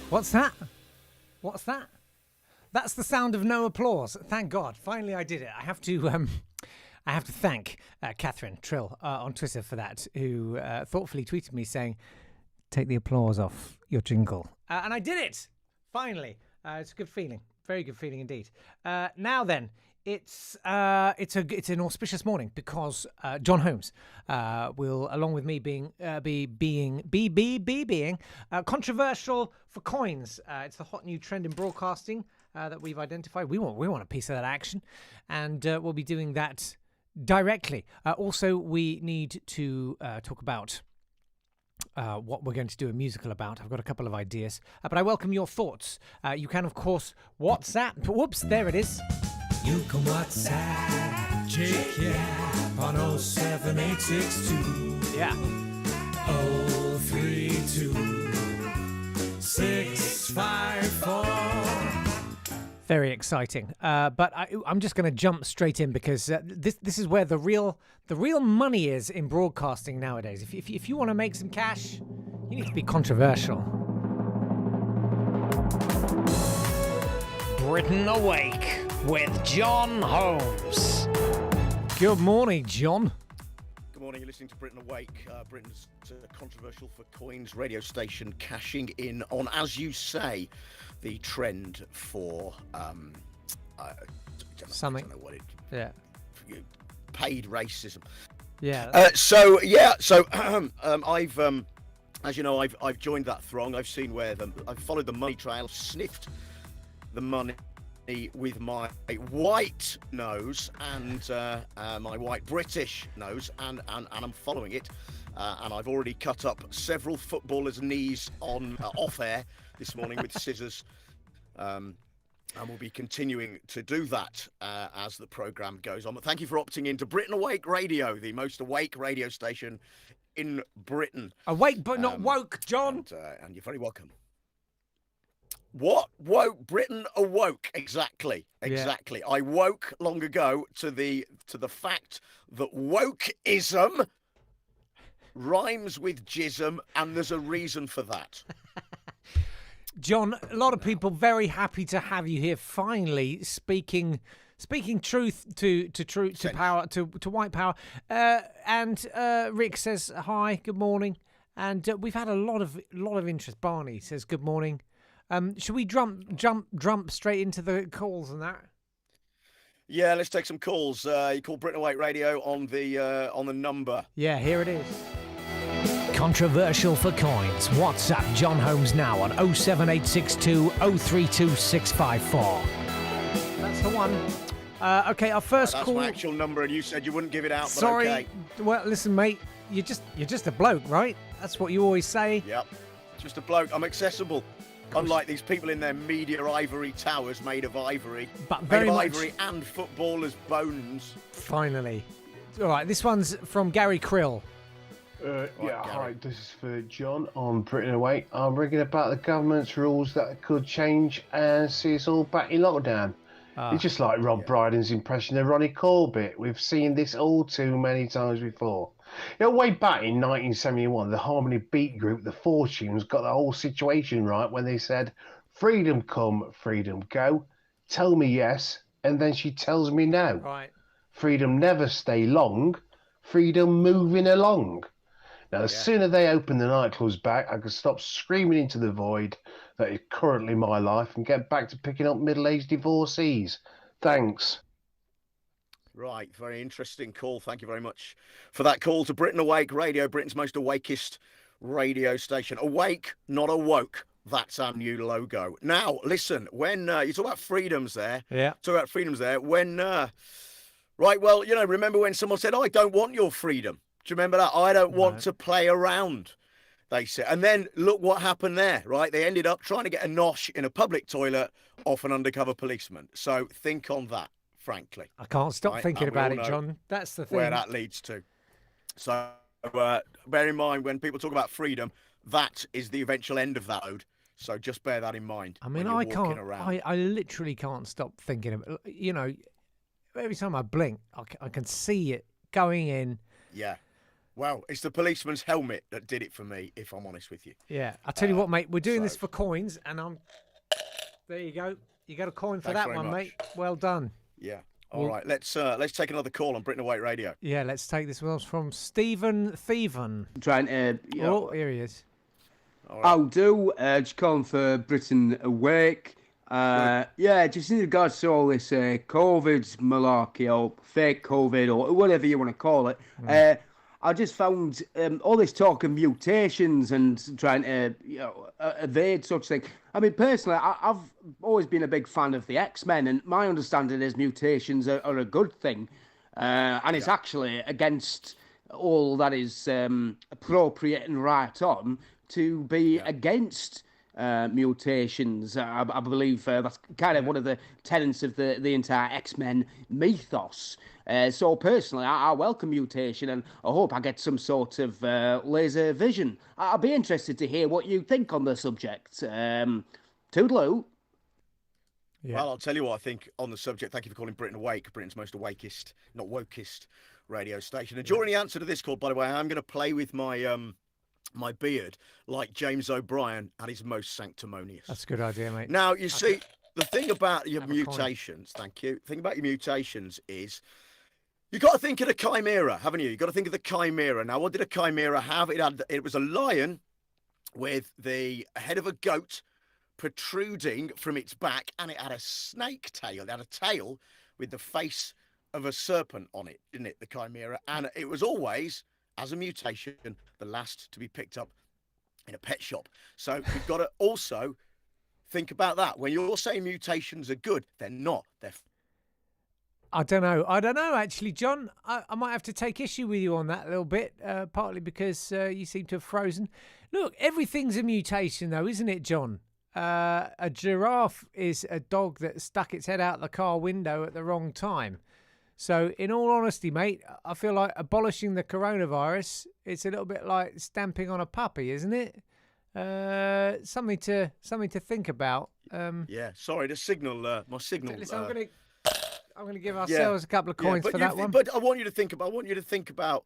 What's that? What's that? That's the sound of no applause. Thank God. Finally, I did it. I have to thank Catherine Trill on Twitter for that, who thoughtfully tweeted me saying, "Take the applause off your jingle," and I did it. Finally, it's a good feeling. Very good feeling indeed. Now then, it's an auspicious morning because Jon Holmes will, along with me, being controversial for coins. It's the hot new trend in broadcasting that we've identified. We want a piece of that action, and we'll be doing that directly. Also, we need to talk about what we're going to do a musical about. I've got a couple of ideas, but I welcome your thoughts. You can, of course, WhatsApp. Whoops, there it is. You can WhatsApp Jake Yapp on 07862 032 654. Very exciting, but I'm just going to jump straight in because this is where the real money is in broadcasting nowadays. If you want to make some cash, you need to be controversial. Britain Awake with Jon Holmes. Good morning, Jon. Good morning. You're listening to Britain Awake, Britain's controversial for coins radio station, cashing in on, as you say, the trend for something. I don't know what it. Yeah. Paid racism. Yeah. I've as you know, I've joined that throng. I've seen where I've followed the money trail, sniffed the money with my white nose and my white British nose, and I'm following it, and I've already cut up several footballers' knees on off air this morning with scissors, and we'll be continuing to do that as the programme goes on. But thank you for opting in to Britain Awake Radio, the most awake radio station in Britain. Awake but not woke, John. And you're very welcome. What? Woke? Britain awoke. Exactly. Yeah. I woke long ago to the fact that wokeism rhymes with jism, and there's a reason for that. John, a lot of people very happy to have you here. Finally, speaking truth to power, to white power. And Rick says hi, good morning, and we've had a lot of interest. Barney says good morning. Should we jump straight into the calls and that? Yeah, let's take some calls. You call Britain Awake Radio on the number. Yeah, here it is. Controversial for coins. WhatsApp Jon Holmes now on 07862 032 654. That's the one. Okay, our first That's call. my actual number, and you said you wouldn't give it out. Sorry. But okay. Well, listen, mate. You're just a bloke, right? That's what you always say. Yep. Just a bloke. I'm accessible. Unlike these people in their media ivory towers made of ivory. But very much ivory and footballers' bones. Finally. All right, this one's from Gary Krill. Hi, this is for John on Britain Awake. I'm ringing about the government's rules that could change and see us all back in lockdown. It's just like Rob Brydon's impression of Ronnie Corbett. We've seen this all too many times before. Way back in 1971, the Harmony Beat group, The Fortunes, got the whole situation right when they said, freedom come, freedom go. Tell me yes, and then she tells me no. Right. Freedom never stay long. Freedom moving along. Now, the sooner they open the nightclubs back, I can stop screaming into the void that is currently my life and get back to picking up middle-aged divorcees. Thanks. Right, very interesting call. Thank you very much for that call to Britain Awake Radio, Britain's most awakest radio station. Awake, not awoke. That's our new logo. Now, listen, when you talk about freedoms there, remember when someone said, I don't want your freedom. Do you remember that? I don't want to play around, they said. And then look what happened there, right? They ended up trying to get a nosh in a public toilet off an undercover policeman. So think on that, frankly. I can't stop thinking about it, John. That's the thing. Where that leads to. So bear in mind, when people talk about freedom, that is the eventual end of that road. So just bear that in mind. I mean, I literally can't stop thinking of it. Every time I blink, I can see it going in. Yeah. Well, it's the policeman's helmet that did it for me, if I'm honest with you. Yeah. I'll tell you what, mate, we're doing this for coins, and there you go. You got a coin for that one, mate. Well done. Yeah. All right. Let's take another call on Britain Awake Radio. Yeah, let's take this one from Stephen Thieven. Trying to... here he is. All right. Just calling for Britain Awake. Just in regards to all this COVID malarkey or fake COVID or whatever you want to call it. I just found all this talk of mutations and trying to evade such thing. I mean, personally, I've always been a big fan of the X-Men, and my understanding is mutations are a good thing, and it's actually against all that is appropriate and right on to be against mutations. I believe that's kind of one of the tenets of the entire X-Men mythos. So personally, I welcome mutation, and I hope I get some sort of laser vision. I'll be interested to hear what you think on the subject. Toodaloo. Yeah. Well, I'll tell you what I think on the subject. Thank you for calling Britain Awake, Britain's most awakest, not wokest radio station. And during the answer to this call, by the way, I'm going to play with my my beard like James O'Brien at his most sanctimonious. That's a good idea, mate. Now, you see, the thing about your mutations, thank you. The thing about your mutations is You got to think of the chimera, haven't you? You got to think of the chimera. Now, what did a chimera have? It was a lion with the head of a goat protruding from its back, and it had a snake tail. It had a tail with the face of a serpent on it, didn't it? The chimera, and it was always, as a mutation, the last to be picked up in a pet shop. So you've got to also think about that. When you're saying mutations are good, they're not. They're I don't know, actually, John. I might have to take issue with you on that a little bit, partly because you seem to have frozen. Look, everything's a mutation, though, isn't it, John? A giraffe is a dog that stuck its head out the car window at the wrong time. So, in all honesty, mate, I feel like abolishing the coronavirus, it's a little bit like stamping on a puppy, isn't it? Something to think about. yeah. Sorry, the signal. My signal. Listen, I'm going to give ourselves a couple of coins for that one. But I want you to think about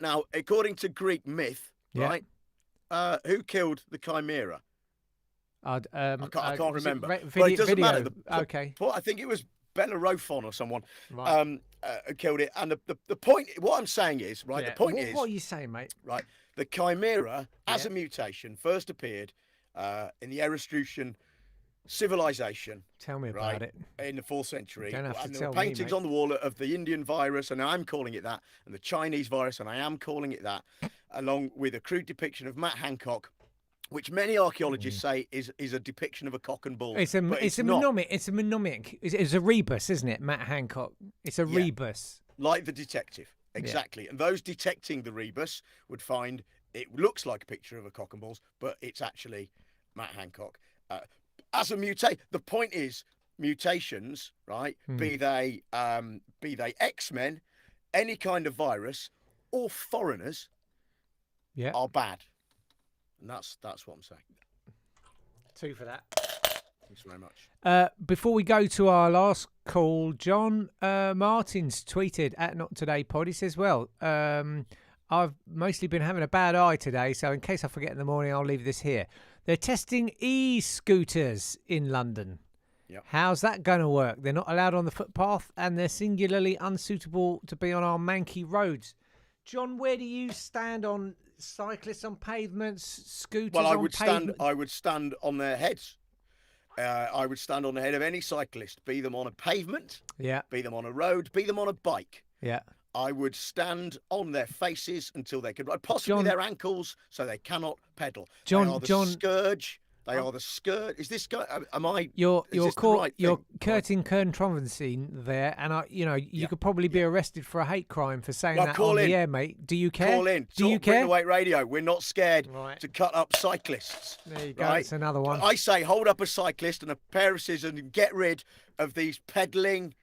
now. According to Greek myth, right? Who killed the chimera? I can't remember. But it doesn't matter. Okay. I think it was Bellerophon or someone Right. killed it. And the point, what I'm saying is, right, the point is... What are you saying, mate? Right, the chimera, as a mutation, first appeared in the Etruscan civilization. Tell me about it. In the 4th century. Don't have to and there tell were me, paintings mate. on the wall of the Indian virus, and I'm calling it that, and the Chinese virus, and I am calling it that, along with a crude depiction of Matt Hancock, which many archaeologists say is a depiction of a cock and bull. It's a not. mnemonic. It's a mnemonic. It's a rebus, isn't it, Matt Hancock? It's a rebus. Like the detective, exactly. And those detecting the rebus would find it looks like a picture of a cock and balls, but it's actually Matt Hancock. As a mutate, the point is mutations, right? Be they X-Men, any kind of virus, or foreigners, are bad. And that's what I'm saying. 2 for that. Thanks very much. Before we go to our last call, John Martins tweeted at Not Today Pod. He says, well, I've mostly been having a bad eye today, so in case I forget in the morning, I'll leave this here. They're testing e-scooters in London. Yep. How's that going to work? They're not allowed on the footpath, and they're singularly unsuitable to be on our manky roads. John, where do you stand on cyclists on pavements, scooters on pavements? I would stand on their heads. I would stand on the head of any cyclist, be them on a pavement, be them on a road, be them on a bike. Yeah. I would stand on their faces until they could, possibly their ankles, so they cannot pedal. They are the scourge. They are the scourge. Is this guy? Am I? You're right curting controversy there, and you could probably be arrested for a hate crime for saying that on the air, mate. Do you care? Call in. Do you care? Britain Awake Radio. We're not scared to cut up cyclists. There you go. That's another one. I say, hold up a cyclist and a pair of scissors and get rid of these peddling,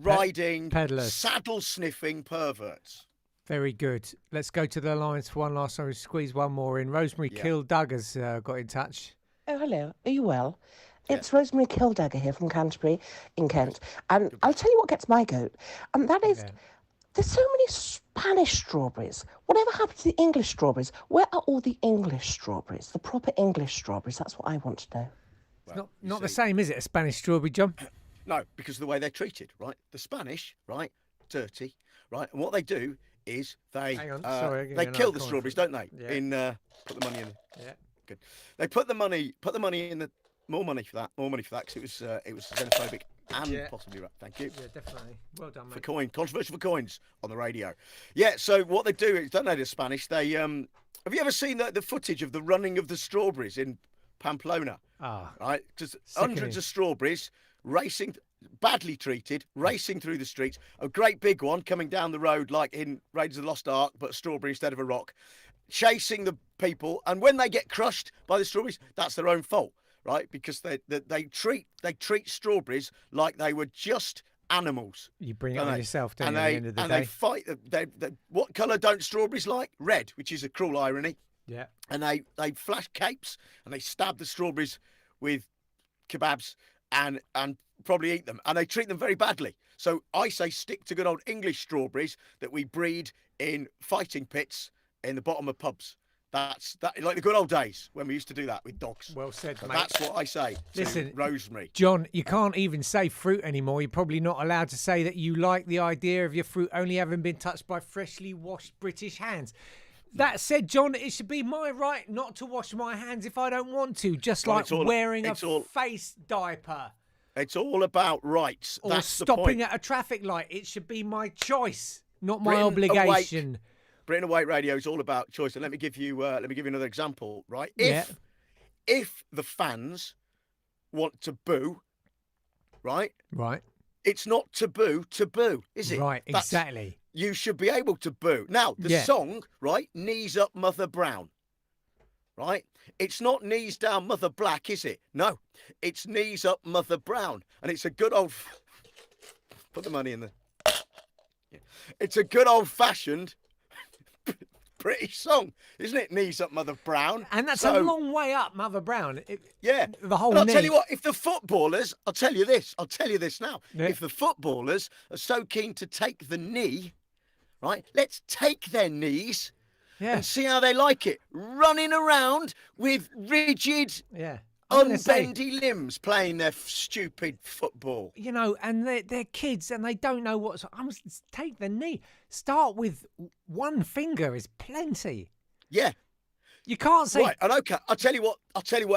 riding, peddlers, saddle sniffing perverts. Very good. Let's go to the lines for one last time. Squeeze one more in. Rosemary Kildugg has got in touch. Oh, hello. Are you well? It's Rosemary Kildagger here from Canterbury in Kent. And I'll tell you what gets my goat. And that is, there's so many Spanish strawberries. Whatever happened to the English strawberries? Where are all the English strawberries? The proper English strawberries? That's what I want to know. Well, it's not the same, is it, a Spanish strawberry, John? No, because of the way they're treated, right? The Spanish, right? Dirty, right? And what they do is they kill the strawberries, don't they? Yeah. Put the money in. Yeah. Good. They put the money in the more money for that because it was xenophobic and possibly right. Thank you. Yeah, definitely. Well done, mate. Controversial for coins on the radio. Yeah. So what they do is, don't know the Spanish. They have you ever seen the footage of the running of the strawberries in Pamplona? Right, just hundreds of strawberries racing. Badly treated, racing through the streets. A great big one coming down the road like in Raiders of the Lost Ark, but a strawberry instead of a rock, chasing the people. And when they get crushed by the strawberries, that's their own fault, right? Because they treat strawberries like they were just animals. You bring it on yourself, don't you? At the end of the day. They fight. What colour don't strawberries like? Red, which is a cruel irony. Yeah. And they flash capes and they stab the strawberries with kebabs and probably eat them, and they treat them very badly. So I say stick to good old English strawberries that we breed in fighting pits in the bottom of pubs. That's like the good old days when we used to do that with dogs. Well said, So mate. that's what I say to Listen, Rosemary. John, you can't even say fruit anymore. You're probably not allowed to say that you like the idea of your fruit only having been touched by freshly washed British hands. That said, John, it should be my right not to wash my hands if I don't want to, just like wearing a face diaper. It's all about rights. Or That's the stopping point. at a traffic light. It should be my choice, not my obligation. Britain Awake Radio is all about choice. And let me give you another example, right? Yeah. If the fans want to boo, right? Right. It's not taboo to boo, is it? Right, exactly. You should be able to boo. Now, the song, right? Knees Up Mother Brown, right? It's not Knees Down Mother Black, is it? No, it's Knees Up Mother Brown. And it's a good old... Put the money in there. It's a good old-fashioned British song, isn't it? Knees Up Mother Brown. And that's a long way up, Mother Brown. The whole I'll knee. tell you what, if the footballers, I'll tell you this now. Yeah. If the footballers are so keen to take the knee, right, let's take their knees and see how they like it. Running around with rigid, unbendy limbs playing their stupid football. You know, and they're kids and they don't know what's... take the knee. Start with one finger is plenty. Yeah. You can't say... Right, and okay, I'll tell you what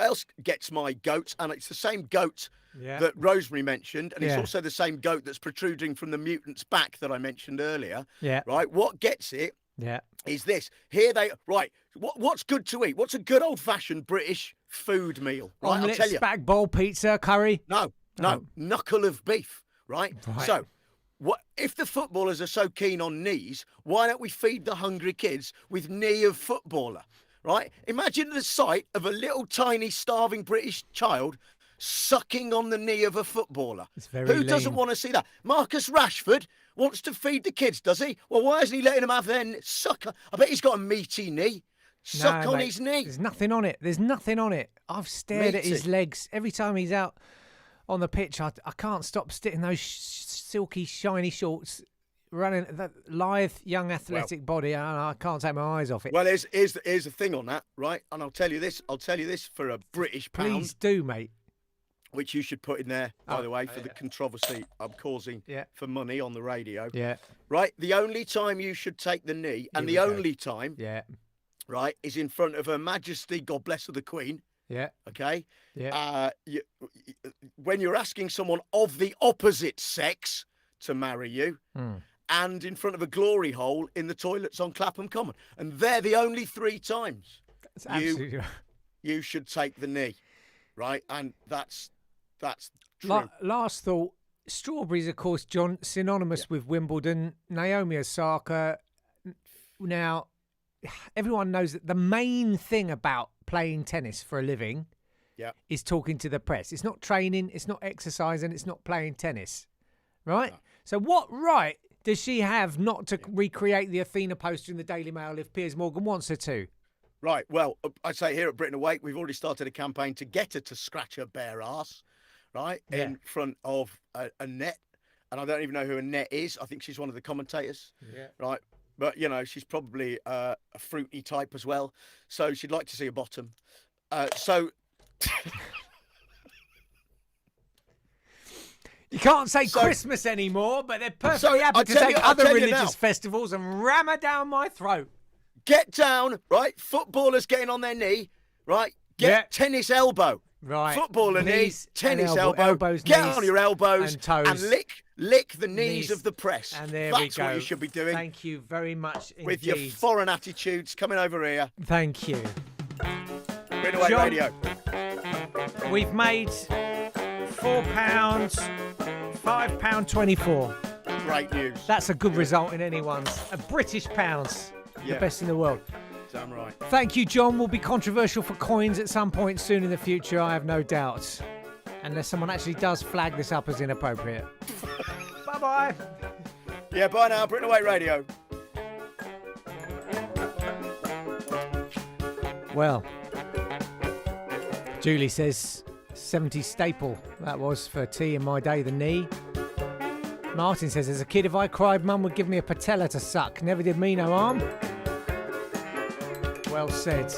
else gets my goat, and it's the same goat that Rosemary mentioned, and it's also the same goat that's protruding from the mutant's back that I mentioned earlier. Yeah. Right, what gets it Yeah. is this. What's good to eat? What's a good old-fashioned British food meal? Right, Omelette, I'll tell you. spag bol, pizza, curry. No, knuckle of beef, right? So, what if the footballers are so keen on knees, why don't we feed the hungry kids with knee of footballer, right? Imagine the sight of a little tiny starving British child sucking on the knee of a footballer. It's very Who doesn't want to see that? Marcus Rashford wants to feed the kids, does he? Well, why isn't he letting them have their suck? I bet he's got a meaty knee. Suck on his knee. There's nothing on it. I've stared at his legs every time he's out on the pitch. I can't stop sticking those silky, shiny shorts, running that lithe, young, athletic body, and I can't take my eyes off it. Well, here's the thing on that, right? And I'll tell you this for a British pound. Please do, mate. Which you should put in there, by the way, for the controversy I'm causing for money on the radio. Yeah. Right? The only time you should take the knee, and the only time, right, is in front of Her Majesty, God bless her, the Queen. Yeah. Okay? Yeah. When you're asking someone of the opposite sex to marry you, and in front of a glory hole in the toilets on Clapham Common. And they're the only 3 times you should take the knee. Right? And that's true. Last thought, strawberries, of course, John, synonymous with Wimbledon, Naomi Osaka. Now, everyone knows that the main thing about playing tennis for a living is talking to the press. It's not training, it's not exercising, it's not playing tennis, right? No. So what right does she have not to recreate the Athena poster in the Daily Mail if Piers Morgan wants her to? Right, well, I say here at Britain Awake, we've already started a campaign to get her to scratch her bare ass, right, in front of a net. And I don't even know who a net is. I think she's one of the commentators, right? But, you know, she's probably a fruity type as well. So she'd like to see a bottom. You can't say Christmas anymore, but they're perfectly happy to take other religious festivals and ram her down my throat. Get down, right? Footballers getting on their knee, right? Get tennis elbow. Right. Footballer knees, tennis elbow. Elbows, get knees, on your elbows and toes. And lick the knees of the press. And there That's we go. What you should be doing. Thank you very much indeed. With your foreign attitudes coming over here. Thank you. Britain Awake Radio. We've made £4, £5.24. Great news. That's a good result in anyone's. A British pounds. The best in the world. Damn right. Thank you, John. We'll be controversial for coins at some point soon in the future, I have no doubt. Unless someone actually does flag this up as inappropriate. Bye-bye. Yeah, bye now. Britain Awake Radio. Well, Julie says 70s staple. That was for tea in my day, the knee. Martin says, as a kid, if I cried, Mum would give me a patella to suck. Never did me no harm. Well said.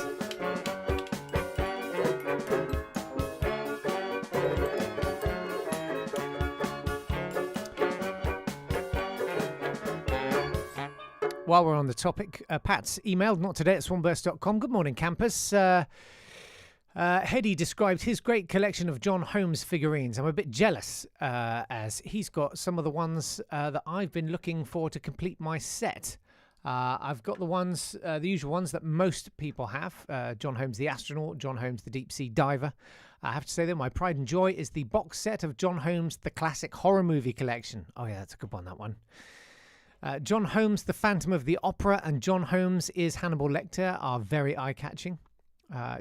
While we're on the topic, Pat's emailed, not today at swanburst.com. Good morning, campus. Hedy described his great collection of Jon Holmes figurines. I'm a bit jealous as he's got some of the ones that I've been looking for to complete my set. I've got the ones, the usual ones that most people have. Jon Holmes the astronaut, Jon Holmes the deep sea diver. I have to say that my pride and joy is the box set of Jon Holmes the classic horror movie collection. Oh yeah, that's a good one, that one. Jon Holmes the Phantom of the Opera and Jon Holmes is Hannibal Lecter are very eye-catching.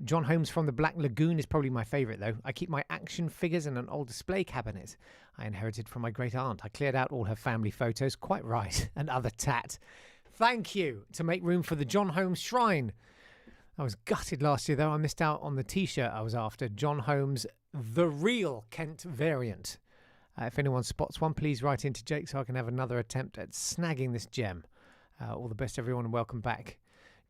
Jon Holmes from the Black Lagoon is probably my favourite, though. I keep my action figures in an old display cabinet I inherited from my great-aunt. I cleared out all her family photos, quite right, and other tat. Thank you, to make room for the Jon Holmes shrine. I was gutted last year, though. I missed out on the T-shirt I was after. Jon Holmes, the real Kent variant. If anyone spots one, please write into Jake so I can have another attempt at snagging this gem. All the best, everyone, and welcome back,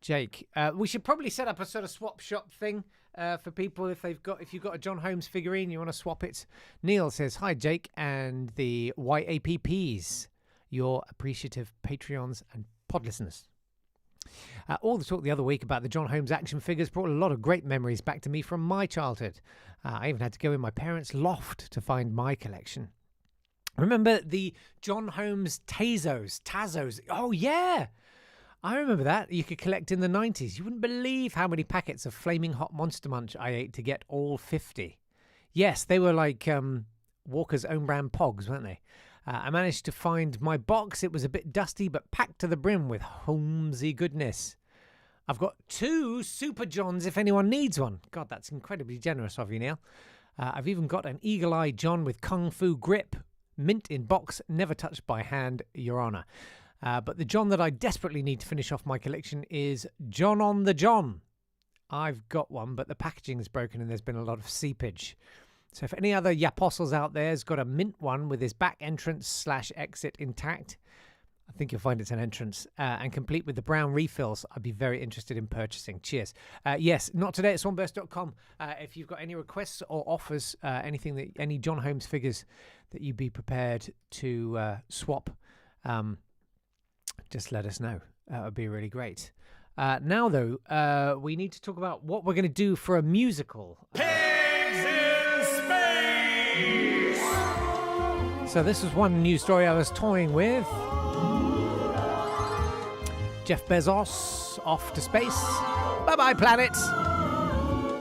Jake. We should probably set up a sort of swap shop thing for people if you've got a Jon Holmes figurine, you want to swap it. Neil says, hi, Jake and the YAPPs, your appreciative Patreons and pod listeners. All the talk the other week about the Jon Holmes action figures brought a lot of great memories back to me from my childhood. I even had to go in my parents' loft to find my collection. Remember the Jon Holmes Tazos? Oh, yeah. I remember that. You could collect in the 90s. You wouldn't believe how many packets of Flaming Hot Monster Munch I ate to get all 50. Yes, they were like Walker's own brand Pogs, weren't they? I managed to find my box. It was a bit dusty, but packed to the brim with Holmesy goodness. I've got 2 Super Johns if anyone needs one. God, that's incredibly generous of you, Neil. I've even got an Eagle-Eye John with Kung Fu grip. Mint in box, never touched by hand, Your Honour. But the John that I desperately need to finish off my collection is John on the John. I've got one, but the packaging is broken and there's been a lot of seepage. So if any other Yappostles out there has got a mint one with his back entrance / exit intact, I think you'll find it's an entrance, and complete with the brown refills, I'd be very interested in purchasing. Cheers. Yes, not today at swanburst.com. If you've got any requests or offers, any Jon Holmes figures that you'd be prepared to swap, just let us know. That would be really great. Now, though, we need to talk about what we're going to do for a musical. Pigs in space! So this was one news story I was toying with. Jeff Bezos off to space. Bye-bye, planet.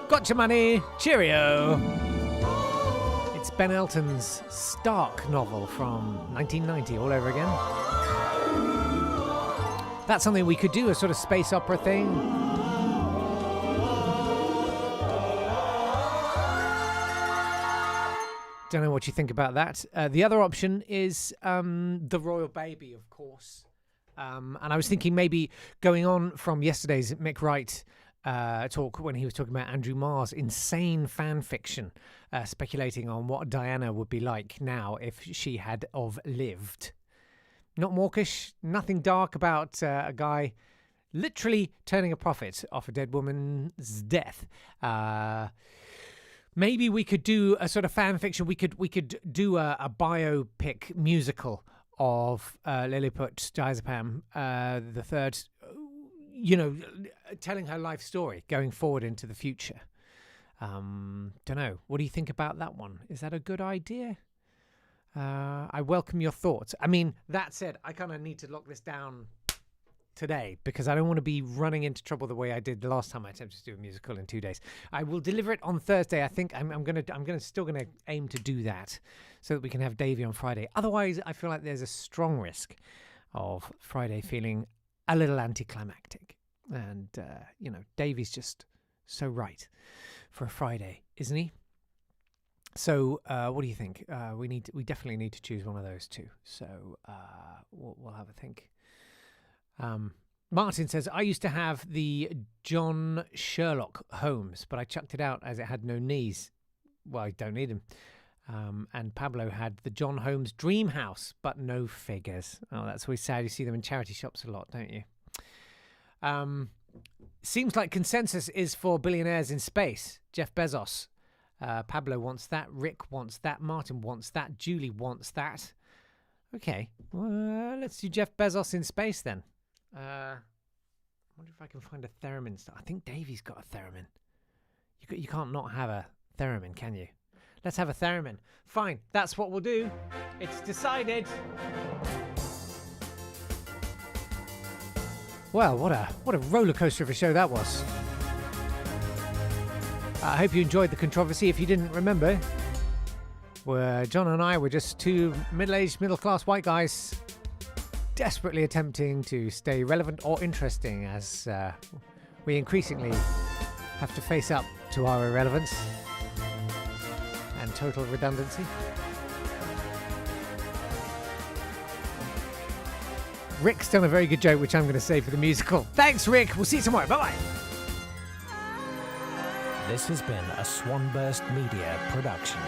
Got your money. Cheerio. It's Ben Elton's Stark novel from 1990 all over again. That's something we could do, a sort of space opera thing. Don't know what you think about that. The other option is The Royal Baby, of course. And I was thinking maybe going on from yesterday's Mick Wright talk when he was talking about Andrew Marr's insane fan fiction, speculating on what Diana would be like now if she had of lived. Not mawkish, nothing dark about a guy literally turning a profit off a dead woman's death. Maybe we could do a sort of fan fiction. We could do a biopic musical of Lilliput Diazepam the third, telling her life story going forward into the future. Don't know. What do you think about that one? Is that a good idea? I welcome your thoughts. I mean, that said, I kind of need to lock this down today because I don't want to be running into trouble the way I did the last time I attempted to do a musical in 2 days. I will deliver it on Thursday. I think I'm still gonna aim to do that so that we can have Davey on Friday. Otherwise, I feel like there's a strong risk of Friday feeling a little anticlimactic. And Davey's just so right for a Friday, isn't he? So, what do you think? We definitely need to choose one of those two. So, we'll have a think. Martin says, I used to have the John Sherlock Holmes, but I chucked it out as it had no knees. Well, I don't need him. And Pablo had the Jon Holmes Dream House, but no figures. Oh, that's always sad. You see them in charity shops a lot, don't you? Seems like consensus is for billionaires in space. Jeff Bezos. Pablo wants that. Rick wants that. Martin wants that. Julie wants that. Okay. Let's do Jeff Bezos in space then. I wonder if I can find a theremin. I think Davey's got a theremin. You can't not have a theremin, can you? Let's have a theremin. Fine. That's what we'll do. It's decided. Well, what a roller coaster of a show that was. I hope you enjoyed the controversy. If you didn't remember, John and I were just two middle-aged, middle-class white guys desperately attempting to stay relevant or interesting as we increasingly have to face up to our irrelevance and total redundancy. Rick's done a very good joke, which I'm going to say for the musical. Thanks, Rick. We'll see you tomorrow. Bye-bye. This has been a Swanburst Media production.